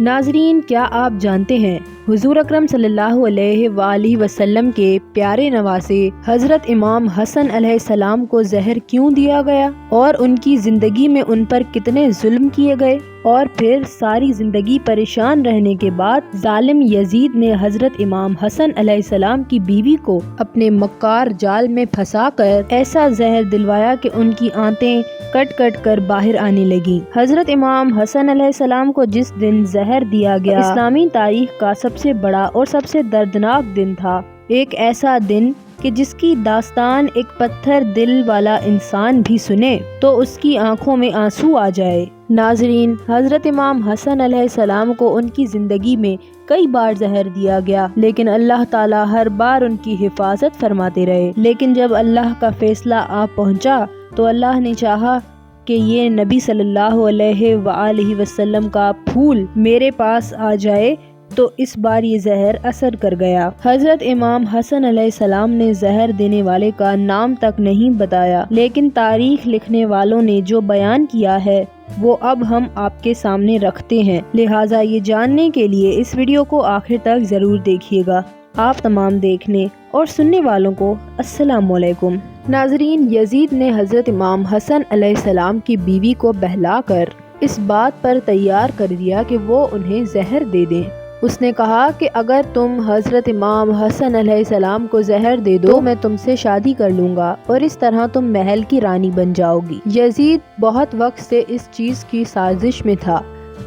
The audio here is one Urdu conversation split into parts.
ناظرین، کیا آپ جانتے ہیں حضور اکرم صلی اللہ علیہ وآلہ وسلم کے پیارے نواسے حضرت امام حسن علیہ السلام کو زہر کیوں دیا گیا اور ان کی زندگی میں ان پر کتنے ظلم کیے گئے؟ اور پھر ساری زندگی پریشان رہنے کے بعد ظالم یزید نے حضرت امام حسن علیہ السلام کی بیوی کو اپنے مکار جال میں پھنسا کر ایسا زہر دلوایا کہ ان کی آنتیں کٹ کٹ کر باہر آنے لگیں۔ حضرت امام حسن علیہ السلام کو جس دن زہر دیا گیا اسلامی تاریخ کا سب سے بڑا اور سب سے دردناک دن تھا، ایک ایسا دن کہ جس کی داستان ایک پتھر دل والا انسان بھی سنے تو اس کی آنکھوں میں آنسو آ جائے۔ ناظرین، حضرت امام حسن علیہ السلام کو ان کی زندگی میں کئی بار زہر دیا گیا، لیکن اللہ تعالیٰ ہر بار ان کی حفاظت فرماتے رہے۔ لیکن جب اللہ کا فیصلہ آ پہنچا تو اللہ نے چاہا کہ یہ نبی صلی اللہ علیہ وآلہ وسلم کا پھول میرے پاس آ جائے تو اس بار یہ زہر اثر کر گیا۔ حضرت امام حسن علیہ السلام نے زہر دینے والے کا نام تک نہیں بتایا، لیکن تاریخ لکھنے والوں نے جو بیان کیا ہے وہ اب ہم آپ کے سامنے رکھتے ہیں، لہٰذا یہ جاننے کے لیے اس ویڈیو کو آخر تک ضرور دیکھیے گا۔ آپ تمام دیکھنے اور سننے والوں کو السلام علیکم۔ ناظرین، یزید نے حضرت امام حسن علیہ السلام کی بیوی کو بہلا کر اس بات پر تیار کر دیا کہ وہ انہیں زہر دے دیں۔ اس نے کہا کہ اگر تم حضرت امام حسن علیہ السلام کو زہر دے دو تو میں تم سے شادی کر لوں گا اور اس طرح تم محل کی رانی بن جاؤ گی۔ یزید بہت وقت سے اس چیز کی سازش میں تھا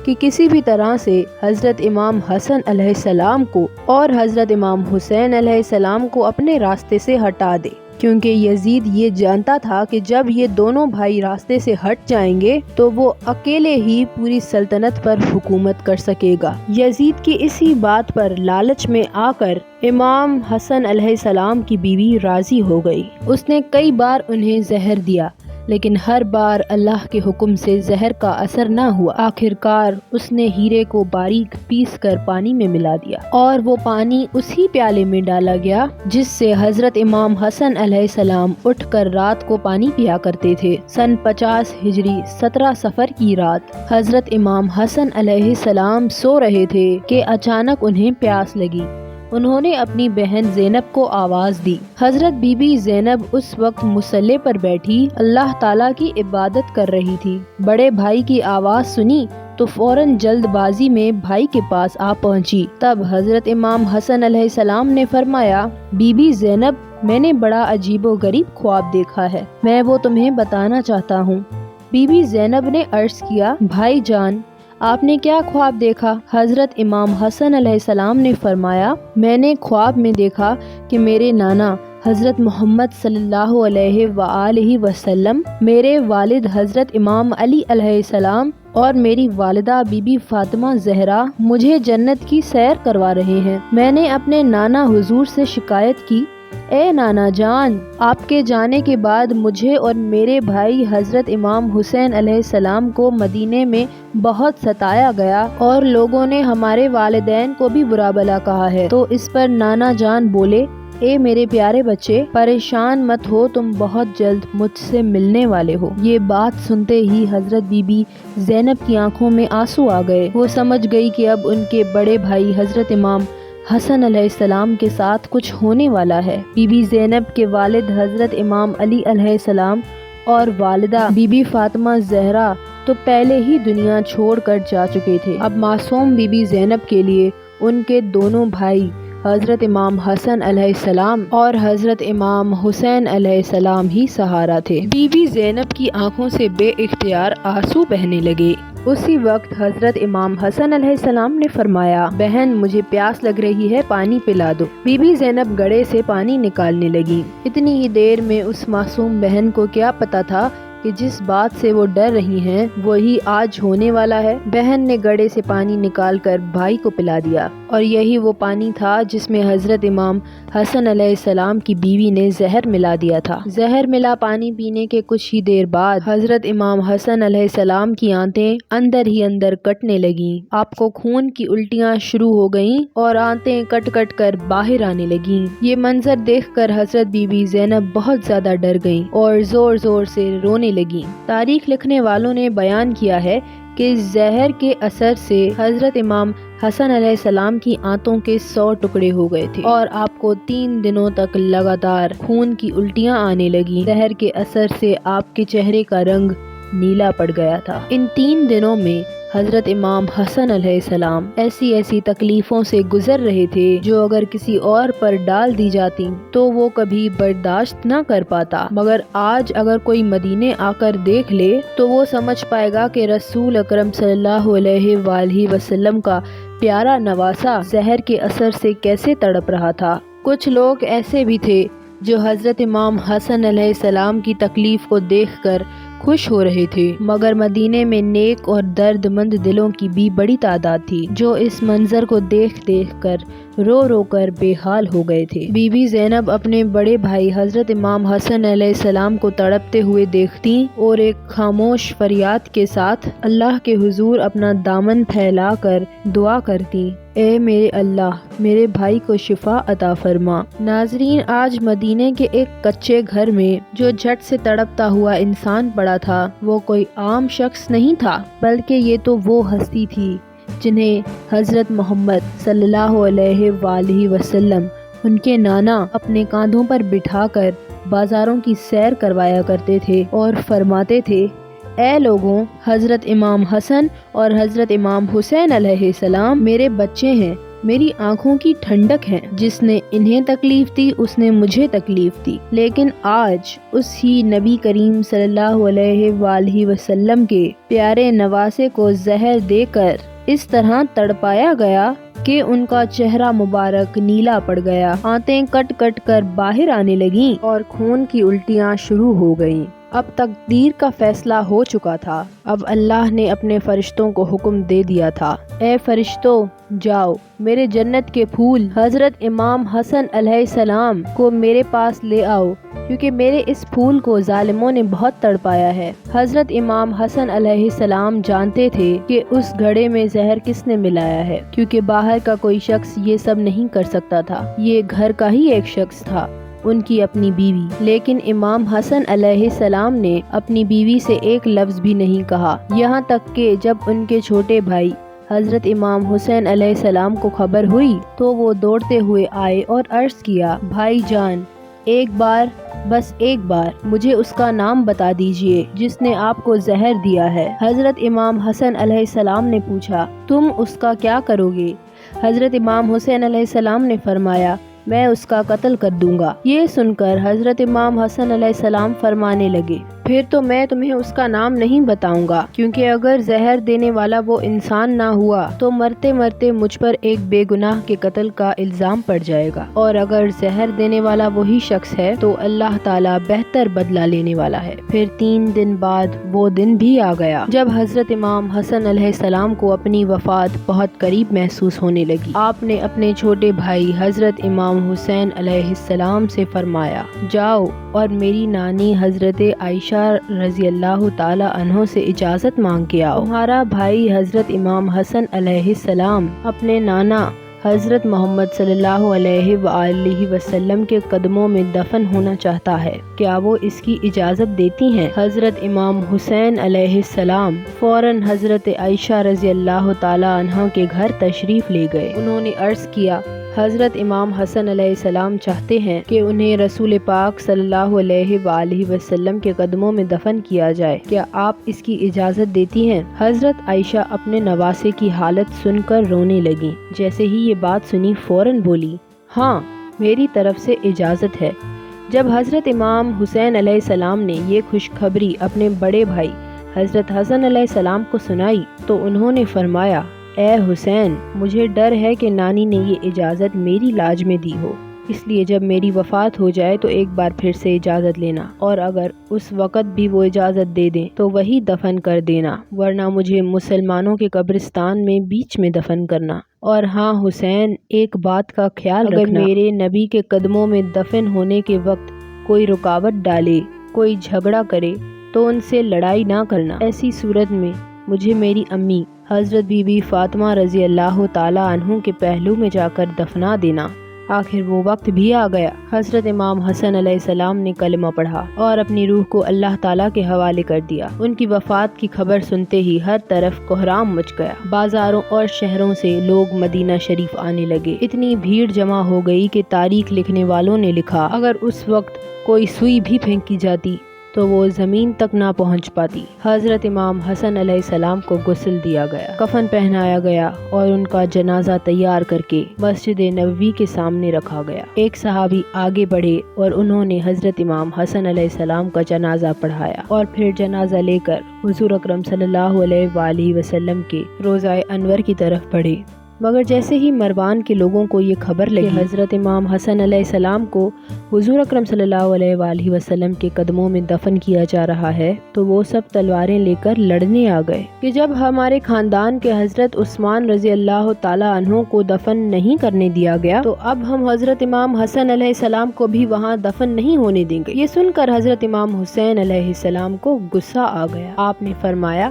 کہ کسی بھی طرح سے حضرت امام حسن علیہ السلام کو اور حضرت امام حسین علیہ السلام کو اپنے راستے سے ہٹا دے، کیونکہ یزید یہ جانتا تھا کہ جب یہ دونوں بھائی راستے سے ہٹ جائیں گے تو وہ اکیلے ہی پوری سلطنت پر حکومت کر سکے گا۔ یزید کی اسی بات پر لالچ میں آ کر امام حسن علیہ السلام کی بیوی راضی ہو گئی۔ اس نے کئی بار انہیں زہر دیا، لیکن ہر بار اللہ کے حکم سے زہر کا اثر نہ ہوا۔ آخر کار اس نے ہیرے کو باریک پیس کر پانی میں ملا دیا اور وہ پانی اسی پیالے میں ڈالا گیا جس سے حضرت امام حسن علیہ السلام اٹھ کر رات کو پانی پیا کرتے تھے۔ سن 50 ہجری 17 صفر کی رات حضرت امام حسن علیہ السلام سو رہے تھے کہ اچانک انہیں پیاس لگی۔ انہوں نے اپنی بہن زینب کو آواز دی۔ حضرت بی بی زینب اس وقت مصلی پر بیٹھی اللہ تعالیٰ کی عبادت کر رہی تھی۔ بڑے بھائی کی آواز سنی تو فوراً جلد بازی میں بھائی کے پاس آ پہنچی۔ تب حضرت امام حسن علیہ السلام نے فرمایا، بی بی زینب، میں نے بڑا عجیب و غریب خواب دیکھا ہے، میں وہ تمہیں بتانا چاہتا ہوں۔ بی بی زینب نے عرض کیا، بھائی جان، آپ نے کیا خواب دیکھا؟ حضرت امام حسن علیہ السلام نے فرمایا، میں نے خواب میں دیکھا کہ میرے نانا حضرت محمد صلی اللہ علیہ وآلہ وسلم، میرے والد حضرت امام علی علیہ السلام اور میری والدہ بی بی فاطمہ زہرا مجھے جنت کی سیر کروا رہے ہیں۔ میں نے اپنے نانا حضور سے شکایت کی، اے نانا جان، آپ کے جانے کے بعد مجھے اور میرے بھائی حضرت امام حسین علیہ السلام کو مدینے میں بہت ستایا گیا اور لوگوں نے ہمارے والدین کو بھی برا بھلا کہا ہے۔ تو اس پر نانا جان بولے، اے میرے پیارے بچے، پریشان مت ہو، تم بہت جلد مجھ سے ملنے والے ہو۔ یہ بات سنتے ہی حضرت بی بی زینب کی آنکھوں میں آنسو آ گئے۔ وہ سمجھ گئی کہ اب ان کے بڑے بھائی حضرت امام حسن علیہ السلام کے ساتھ کچھ ہونے والا ہے۔ بی بی زینب کے والد حضرت امام علی علیہ السلام اور والدہ بی بی فاطمہ زہرا تو پہلے ہی دنیا چھوڑ کر جا چکے تھے۔ اب معصوم بی بی زینب کے لیے ان کے دونوں بھائی حضرت امام حسن علیہ السلام اور حضرت امام حسین علیہ السلام ہی سہارا تھے۔ بی بی زینب کی آنکھوں سے بے اختیار آنسو بہنے لگے۔ اسی وقت حضرت امام حسن علیہ السلام نے فرمایا، بہن، مجھے پیاس لگ رہی ہے، پانی پلا دو۔ بی بی زینب گڑھے سے پانی نکالنے لگی۔ اتنی ہی دیر میں اس معصوم بہن کو کیا پتا تھا کہ جس بات سے وہ ڈر رہی ہیں وہی آج ہونے والا ہے۔ بہن نے گڑھے سے پانی نکال کر بھائی کو پلا دیا اور یہی وہ پانی تھا جس میں حضرت امام حسن علیہ السلام کی بیوی نے زہر ملا دیا تھا۔ زہر ملا پانی پینے کے کچھ ہی دیر بعد حضرت امام حسن علیہ السلام کی آنتیں اندر ہی اندر کٹنے لگیں۔ آپ کو خون کی الٹیاں شروع ہو گئیں اور آنتیں کٹ کٹ کر باہر آنے لگیں۔ یہ منظر دیکھ کر حضرت بی بی زینب بہت زیادہ ڈر گئیں اور زور زور سے رونے لگیں۔ تاریخ لکھنے والوں نے بیان کیا ہے کہ زہر کے اثر سے حضرت امام حسن علیہ السلام کی آنتوں کے 100 ٹکڑے ہو گئے تھے اور آپ کو 3 دنوں تک لگاتار خون کی الٹیاں آنے لگیں۔ زہر کے اثر سے آپ کے چہرے کا رنگ نیلا پڑ گیا تھا۔ ان 3 دنوں میں حضرت امام حسن علیہ السلام ایسی تکلیفوں سے گزر رہے تھے جو اگر کسی اور پر ڈال دی جاتی تو وہ کبھی برداشت نہ کر پاتا، مگر آج اگر کوئی مدینے آ کر دیکھ لے تو وہ سمجھ پائے گا کہ رسول اکرم صلی اللہ علیہ وآلہ وسلم کا پیارا نواسا زہر کے اثر سے کیسے تڑپ رہا تھا۔ کچھ لوگ ایسے بھی تھے جو حضرت امام حسن علیہ السلام کی تکلیف کو دیکھ کر خوش ہو رہے تھے، مگر مدینے میں نیک اور درد مند دلوں کی بھی بڑی تعداد تھی جو اس منظر کو دیکھ کر رو کر بے حال ہو گئے تھے۔ بی بی زینب اپنے بڑے بھائی حضرت امام حسن علیہ السلام کو تڑپتے ہوئے دیکھتی اور ایک خاموش فریاد کے ساتھ اللہ کے حضور اپنا دامن پھیلا کر دعا کرتی، اے میرے اللہ، میرے بھائی کو شفا عطا فرما۔ ناظرین، آج مدینے کے ایک کچے گھر میں جو جھٹ سے تڑپتا ہوا انسان پڑا تھا وہ کوئی عام شخص نہیں تھا، بلکہ یہ تو وہ ہستی تھی جنہیں حضرت محمد صلی اللہ علیہ وآلہ وسلم ان کے نانا اپنے کاندھوں پر بٹھا کر بازاروں کی سیر کروایا کرتے تھے اور فرماتے تھے، اے لوگوں، حضرت امام حسن اور حضرت امام حسین علیہ السلام میرے بچے ہیں، میری آنکھوں کی ٹھنڈک ہیں، جس نے انہیں تکلیف دی اس نے مجھے تکلیف دی، لیکن آج اس ہی نبی کریم صلی اللہ علیہ وآلہ وسلم کے پیارے نواسے کو زہر دے کر اس طرح تڑپایا گیا کہ ان کا چہرہ مبارک نیلا پڑ گیا، آنتیں کٹ کٹ کر باہر آنے لگیں اور خون کی الٹیاں شروع ہو گئیں۔ اب تقدیر کا فیصلہ ہو چکا تھا۔ اب اللہ نے اپنے فرشتوں کو حکم دے دیا تھا، اے فرشتوں، جاؤ میرے جنت کے پھول حضرت امام حسن علیہ السلام کو میرے پاس لے آؤ، کیونکہ میرے اس پھول کو ظالموں نے بہت تڑپایا ہے۔ حضرت امام حسن علیہ السلام جانتے تھے کہ اس گھڑے میں زہر کس نے ملایا ہے، کیونکہ باہر کا کوئی شخص یہ سب نہیں کر سکتا تھا، یہ گھر کا ہی ایک شخص تھا، ان کی اپنی بیوی۔ لیکن امام حسن علیہ السلام نے اپنی بیوی سے ایک لفظ بھی نہیں کہا، یہاں تک کہ جب ان کے چھوٹے بھائی حضرت امام حسین علیہ السلام کو خبر ہوئی تو وہ دوڑتے ہوئے آئے اور عرض کیا، بھائی جان، ایک بار، بس ایک بار مجھے اس کا نام بتا دیجئے جس نے آپ کو زہر دیا ہے۔ حضرت امام حسن علیہ السلام نے پوچھا، تم اس کا کیا کرو گے؟ حضرت امام حسین علیہ السلام نے فرمایا، میں اس کا قتل کر دوں گا۔ یہ سن کر حضرت امام حسن علیہ السلام فرمانے لگے، پھر تو میں تمہیں اس کا نام نہیں بتاؤں گا، کیونکہ اگر زہر دینے والا وہ انسان نہ ہوا تو مرتے مرتے مجھ پر ایک بے گناہ کے قتل کا الزام پڑ جائے گا، اور اگر زہر دینے والا وہی شخص ہے تو اللہ تعالیٰ بہتر بدلہ لینے والا ہے۔ پھر 3 دن بعد وہ دن بھی آ گیا جب حضرت امام حسن علیہ السلام کو اپنی وفات بہت قریب محسوس ہونے لگی۔ آپ نے اپنے چھوٹے بھائی حضرت امام حسین علیہ السلام سے فرمایا، جاؤ اور میری نانی حضرت عائشہ رضی اللہ تعالی عنہ سے اجازت مانگ کے آؤ، تمہارا بھائی حضرت امام حسن علیہ السلام اپنے نانا حضرت محمد صلی اللہ علیہ وآلہ وسلم کے قدموں میں دفن ہونا چاہتا ہے، کیا وہ اس کی اجازت دیتی ہیں؟ حضرت امام حسین علیہ السلام فوراً حضرت عائشہ رضی اللہ تعالی عنہ کے گھر تشریف لے گئے۔ انہوں نے عرض کیا، حضرت امام حسن علیہ السلام چاہتے ہیں کہ انہیں رسول پاک صلی اللہ علیہ وآلہ وسلم کے قدموں میں دفن کیا جائے، کیا آپ اس کی اجازت دیتی ہیں؟ حضرت عائشہ اپنے نواسے کی حالت سن کر رونے لگیں۔ جیسے ہی یہ بات سنی فوراً بولی، ہاں، میری طرف سے اجازت ہے۔ جب حضرت امام حسین علیہ السلام نے یہ خوشخبری اپنے بڑے بھائی حضرت حسن علیہ السلام کو سنائی تو انہوں نے فرمایا، اے حسین، مجھے ڈر ہے کہ نانی نے یہ اجازت میری لاج میں دی ہو، اس لیے جب میری وفات ہو جائے تو ایک بار پھر سے اجازت لینا، اور اگر اس وقت بھی وہ اجازت دے دیں تو وہی دفن کر دینا، ورنہ مجھے مسلمانوں کے قبرستان میں بیچ میں دفن کرنا۔ اور ہاں حسین، ایک بات کا خیال رکھنا، اگر میرے نبی کے قدموں میں دفن ہونے کے وقت کوئی رکاوٹ ڈالے، کوئی جھگڑا کرے تو ان سے لڑائی نہ کرنا، ایسی صورت میں مجھے میری امی حضرت بی بی فاطمہ رضی اللہ تعالی عنہ کے پہلو میں جا کر دفنا دینا، آخر وہ وقت بھی آ گیا۔ حضرت امام حسن علیہ السلام نے کلمہ پڑھا اور اپنی روح کو اللہ تعالیٰ کے حوالے کر دیا۔ ان کی وفات کی خبر سنتے ہی ہر طرف کوہرام مچ گیا۔ بازاروں اور شہروں سے لوگ مدینہ شریف آنے لگے۔ اتنی بھیڑ جمع ہو گئی کہ تاریخ لکھنے والوں نے لکھا، اگر اس وقت کوئی سوئی بھی پھینکی جاتی تو وہ زمین تک نہ پہنچ پاتی۔ حضرت امام حسن علیہ السلام کو غسل دیا گیا، کفن پہنایا گیا اور ان کا جنازہ تیار کر کے مسجد نبوی کے سامنے رکھا گیا۔ ایک صحابی آگے بڑھے اور انہوں نے حضرت امام حسن علیہ السلام کا جنازہ پڑھایا اور پھر جنازہ لے کر حضور اکرم صلی اللہ علیہ وآلہ وسلم کے روضہ انور کی طرف بڑھے۔ مگر جیسے ہی مروان کے لوگوں کو یہ خبر لگی کہ حضرت امام حسن علیہ السلام کو حضور اکرم صلی اللہ علیہ وآلہ وسلم کے قدموں میں دفن کیا جا رہا ہے تو وہ سب تلواریں لے کر لڑنے آ گئے کہ جب ہمارے خاندان کے حضرت عثمان رضی اللہ تعالیٰ عنہ کو دفن نہیں کرنے دیا گیا تو اب ہم حضرت امام حسن علیہ السلام کو بھی وہاں دفن نہیں ہونے دیں گے۔ یہ سن کر حضرت امام حسین علیہ السلام کو غصہ آ گیا۔ آپ نے فرمایا،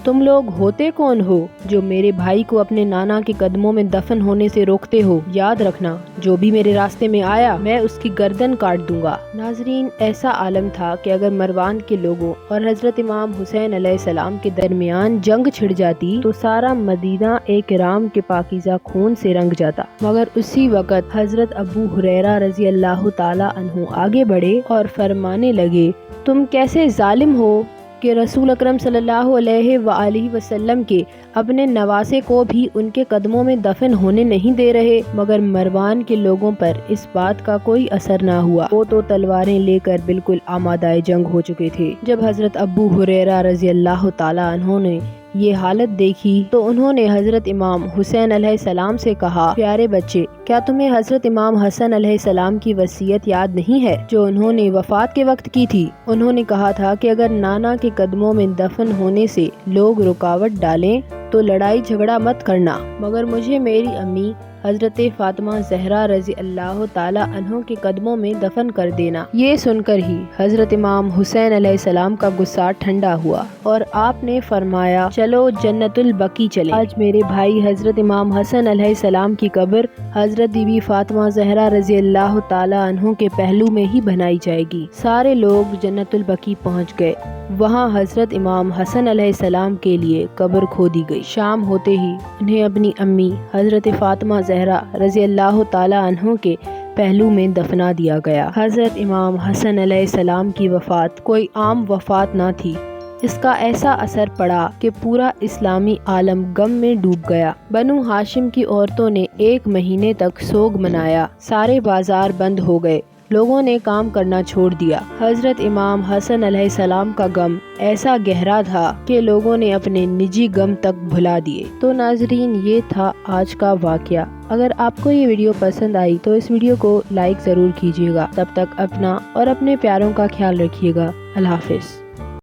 تم لوگ ہوتے کون ہو جو میرے بھائی کو اپنے نانا کے قدموں میں دفن ہونے سے روکتے ہو؟ یاد رکھنا، جو بھی میرے راستے میں آیا میں اس کی گردن کاٹ دوں گا۔ ناظرین، ایسا عالم تھا کہ اگر مروان کے لوگوں اور حضرت امام حسین علیہ السلام کے درمیان جنگ چھڑ جاتی تو سارا مدینہ ایک رام کے پاکیزہ خون سے رنگ جاتا۔ مگر اسی وقت حضرت ابو ہریرہ رضی اللہ تعالی عنہ آگے بڑھے اور فرمانے لگے، تم کیسے ظالم ہو کہ رسول اکرم صلی اللہ علیہ وآلہ وسلم کے اپنے نواسے کو بھی ان کے قدموں میں دفن ہونے نہیں دے رہے۔ مگر مروان کے لوگوں پر اس بات کا کوئی اثر نہ ہوا۔ وہ تو تلواریں لے کر بالکل آمادہ جنگ ہو چکے تھے۔ جب حضرت ابو ہریرہ رضی اللہ تعالی عنہ نے یہ حالت دیکھی تو انہوں نے حضرت امام حسین علیہ السلام سے کہا، پیارے بچے، کیا تمہیں حضرت امام حسن علیہ السلام کی وصیت یاد نہیں ہے جو انہوں نے وفات کے وقت کی تھی؟ انہوں نے کہا تھا کہ اگر نانا کے قدموں میں دفن ہونے سے لوگ رکاوٹ ڈالیں تو لڑائی جھگڑا مت کرنا، مگر مجھے میری امی حضرت فاطمہ زہرا رضی اللہ تعالی عنہ کے قدموں میں دفن کر دینا۔ یہ سن کر ہی حضرت امام حسین علیہ السلام کا غصہ ٹھنڈا ہوا اور آپ نے فرمایا، چلو جنت البقیع چلیں۔ آج میرے بھائی حضرت امام حسن علیہ السلام کی قبر حضرت بی بی فاطمہ زہرا رضی اللہ تعالی عنہ کے پہلو میں ہی بنائی جائے گی۔ سارے لوگ جنت البقیع پہنچ گئے۔ وہاں حضرت امام حسن علیہ السلام کے لیے قبر کھودی گئی۔ شام ہوتے ہی انہیں اپنی امی حضرت فاطمہ زہرا رضی اللہ تعالی عنہ کے پہلو میں دفنا دیا گیا۔ حضرت امام حسن علیہ السلام کی وفات کوئی عام وفات نہ تھی۔ اس کا ایسا اثر پڑا کہ پورا اسلامی عالم غم میں ڈوب گیا۔ بنو ہاشم کی عورتوں نے 1 مہینے تک سوگ منایا۔ سارے بازار بند ہو گئے، لوگوں نے کام کرنا چھوڑ دیا۔ حضرت امام حسن علیہ السلام کا غم ایسا گہرا تھا کہ لوگوں نے اپنے نجی غم تک بھلا دیے۔ تو ناظرین، یہ تھا آج کا واقعہ۔ اگر آپ کو یہ ویڈیو پسند آئی تو اس ویڈیو کو لائک ضرور کیجیے گا۔ تب تک اپنا اور اپنے پیاروں کا خیال رکھیے گا۔ اللہ حافظ۔